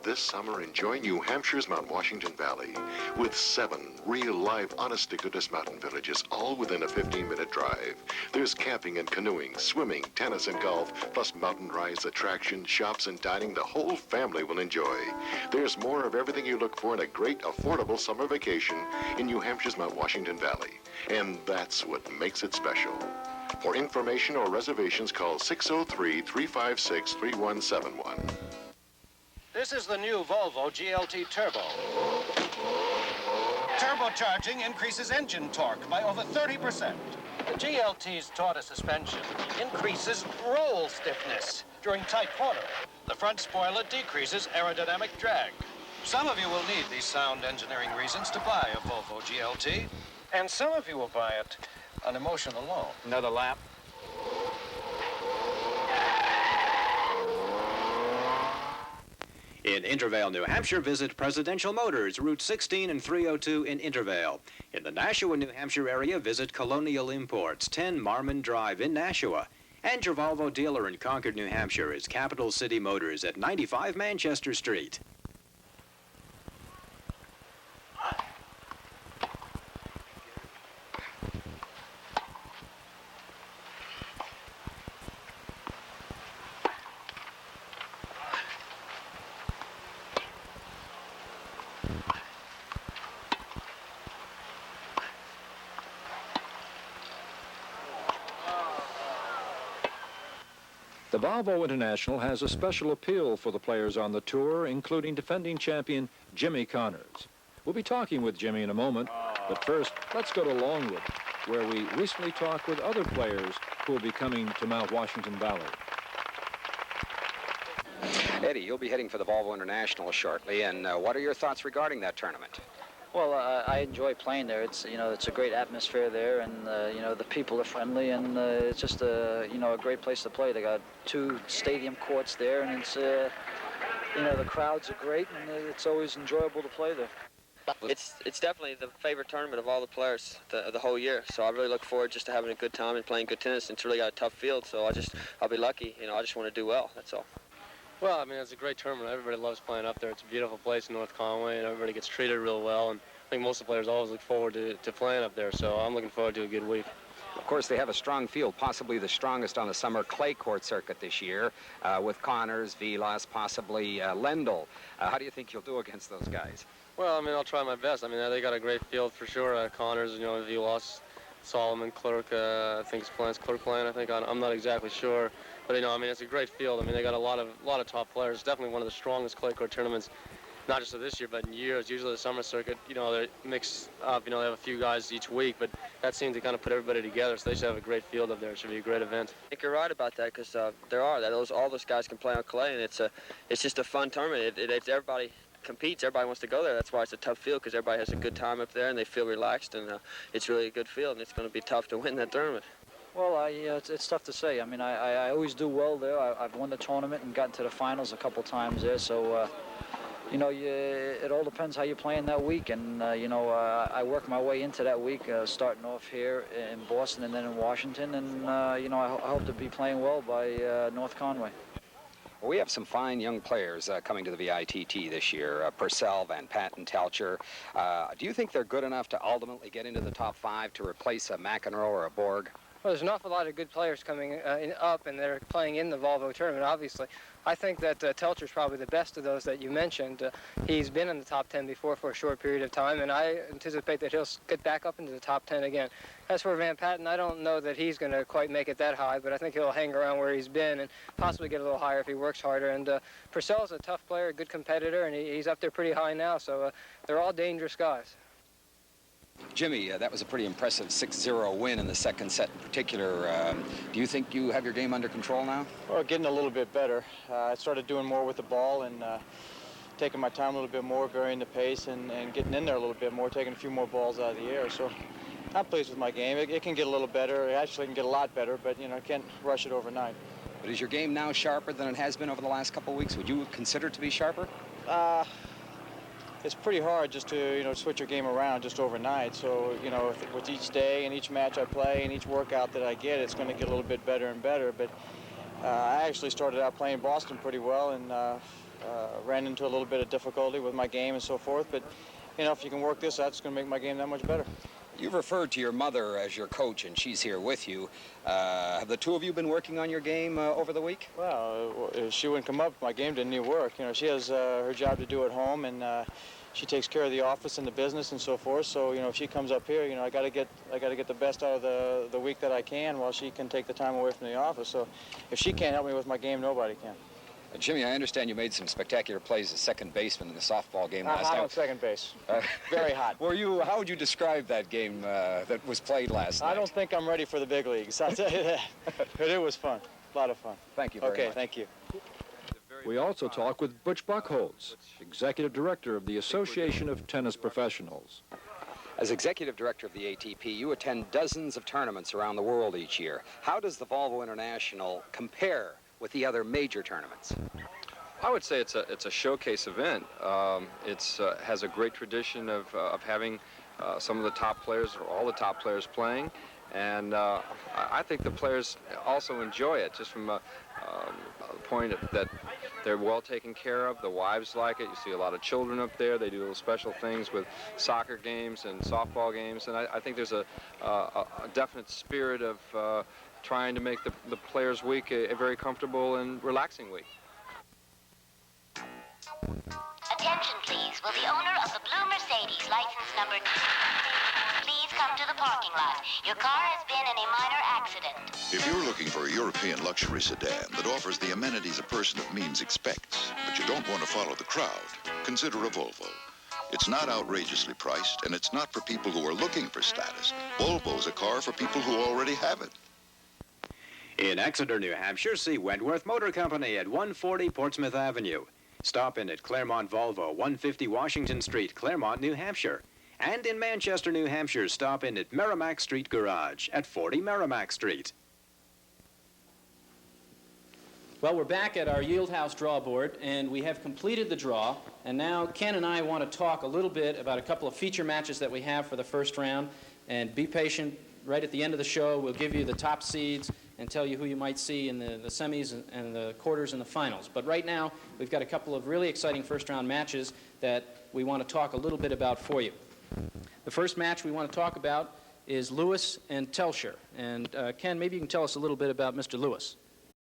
This summer, enjoy New Hampshire's Mount Washington Valley with 7 real, live, honest-to-goodness mountain villages, all within a 15-minute drive. There's camping and canoeing, swimming, tennis and golf, plus mountain rides, attractions, shops, and dining the whole family will enjoy. There's more of everything you look for in a great, affordable summer vacation in New Hampshire's Mount Washington Valley. And that's what makes it special. For information or reservations, call 603-356-3171. This is the new Volvo GLT Turbo. Turbocharging increases engine torque by over 30%. The GLT's taut suspension increases roll stiffness during tight cornering. The front spoiler decreases aerodynamic drag. Some of you will need these sound engineering reasons to buy a Volvo GLT, and some of you will buy it on emotion alone. Another lap. In Intervale, New Hampshire, visit Presidential Motors, Route 16 and 302 in Intervale. In the Nashua, New Hampshire area, visit Colonial Imports, 10 Marmon Drive in Nashua. And your Volvo dealer in Concord, New Hampshire is Capital City Motors at 95 Manchester Street. The Volvo International has a special appeal for the players on the tour, including defending champion Jimmy Connors. We'll be talking with Jimmy in a moment, but first, let's go to Longwood, where we recently talked with other players who will be coming to Mount Washington Valley. Eddie, you'll be heading for the Volvo International shortly, and what are your thoughts regarding that tournament? Well, I enjoy playing there. It's it's a great atmosphere there, and the people are friendly, and it's just a great place to play. They got 2 stadium courts there, and it's the crowds are great, and it's always enjoyable to play there. It's definitely the favorite tournament of all the players the whole year. So I really look forward just to having a good time and playing good tennis. It's really got a tough field, so I'll be lucky. I just want to do well. That's all. Well, I mean, it's a great tournament. Everybody loves playing up there. It's a beautiful place in North Conway, and everybody gets treated real well. And I think most of the players always look forward to playing up there, so I'm looking forward to a good week. Of course, they have a strong field, possibly the strongest on the summer clay court circuit this year, with Connors, Vilas, possibly Lendl. How do you think you'll do against those guys? Well, I mean, I'll try my best. I mean, they got a great field for sure. Connors, Vilas, Solomon, Clerk, I think it's Clerk playing, I think. I'm not exactly sure. But, I mean, it's a great field. I mean, they got a lot of top players. It's definitely one of the strongest clay court tournaments, not just of this year, but in years. Usually the summer circuit, they mix up, they have a few guys each week, but that seemed to kind of put everybody together, so they should have a great field up there. It should be a great event. I think you're right about that, because all those guys can play on clay, and it's just a fun tournament. It's everybody competes. Everybody wants to go there. That's why it's a tough field, because everybody has a good time up there, and they feel relaxed, and it's really a good field, and it's going to be tough to win that tournament. Well, it's tough to say. I mean, I always do well there. I've won the tournament and gotten to the finals a couple times there, so it all depends how you're playing that week, and I work my way into that week, starting off here in Boston and then in Washington, and I hope to be playing well by North Conway. Well, we have some fine young players coming to the VITT this year, Purcell, Van Patten, Telcher. Do you think they're good enough to ultimately get into the top 5 to replace a McEnroe or a Borg? Well, there's an awful lot of good players coming up, and they're playing in the Volvo tournament, obviously. I think that Telcher's probably the best of those that you mentioned. He's been in the top 10 before for a short period of time, and I anticipate that he'll get back up into the top 10 again. As for Van Patten, I don't know that he's going to quite make it that high, but I think he'll hang around where he's been and possibly get a little higher if he works harder. And Purcell's a tough player, a good competitor, and he's up there pretty high now, so they're all dangerous guys. Jimmy, that was a pretty impressive 6-0 win in the second set in particular. Do you think you have your game under control now? Well, getting a little bit better. I started doing more with the ball and taking my time a little bit more, varying the pace and getting in there a little bit more, taking a few more balls out of the air. So I'm pleased with my game. It can get a little better. It actually can get a lot better, but, I can't rush it overnight. But is your game now sharper than it has been over the last couple of weeks? Would you consider it to be sharper? It's pretty hard just to, switch your game around just overnight. So, with each day and each match I play and each workout that I get, it's going to get a little bit better and better. But I actually started out playing Boston pretty well, and ran into a little bit of difficulty with my game and so forth. But, you know, if you can work this out, it's going to make my game that much better. You've referred to your mother as your coach, and she's here with you. Have the two of you been working on your game over the week? Well, if she wouldn't come up, my game didn't need work. You know, she has her job to do at home, and she takes care of the office and the business and so forth. So, you know, if she comes up here, you know, I got to get the best out of the week that I can, while she can take the time away from the office. So, if she can't help me with my game, nobody can. Jimmy, I understand you made some spectacular plays as second baseman in the softball game last hot night. on second base. Very hot. How would you describe that game that was played last night? I don't think I'm ready for the big leagues, I'll tell you that. But it was fun. A lot of fun. Thank you very much. Okay, thank you. We also talk with Butch Buchholz, Executive Director of the Association of Tennis Professionals. As Executive Director of the ATP, you attend dozens of tournaments around the world each year. How does the Volvo International compare with the other major tournaments? I would say it's a showcase event. It has a great tradition of having some of the top players, or all the top players, playing, and I think the players also enjoy it, just from a point that they're well taken care of. The wives like it. You see a lot of children up there. They do little special things with soccer games and softball games, and I think there's a definite spirit of trying to make the players' week a very comfortable and relaxing week. Attention, please. Will the owner of the blue Mercedes, license number... Please come to the parking lot. Your car has been in a minor accident. If you're looking for a European luxury sedan that offers the amenities a person of means expects, but you don't want to follow the crowd, consider a Volvo. It's not outrageously priced, and it's not for people who are looking for status. Volvo's a car for people who already have it. In Exeter, New Hampshire, see Wentworth Motor Company at 140 Portsmouth Avenue. Stop in at Claremont Volvo, 150 Washington Street, Claremont, New Hampshire. And in Manchester, New Hampshire, stop in at Merrimack Street Garage at 40 Merrimack Street. Well, we're back at our Yield House draw board, and we have completed the draw. And now Ken and I want to talk a little bit about a couple of feature matches that we have for the first round. And be patient. Right at the end of the show, we'll give you the top seeds and tell you who you might see in the semis and the quarters and the finals. But right now, we've got a couple of really exciting first-round matches that we want to talk a little bit about for you. The first match we want to talk about is Lewis and Telcher. And Ken, maybe you can tell us a little bit about Mr. Lewis.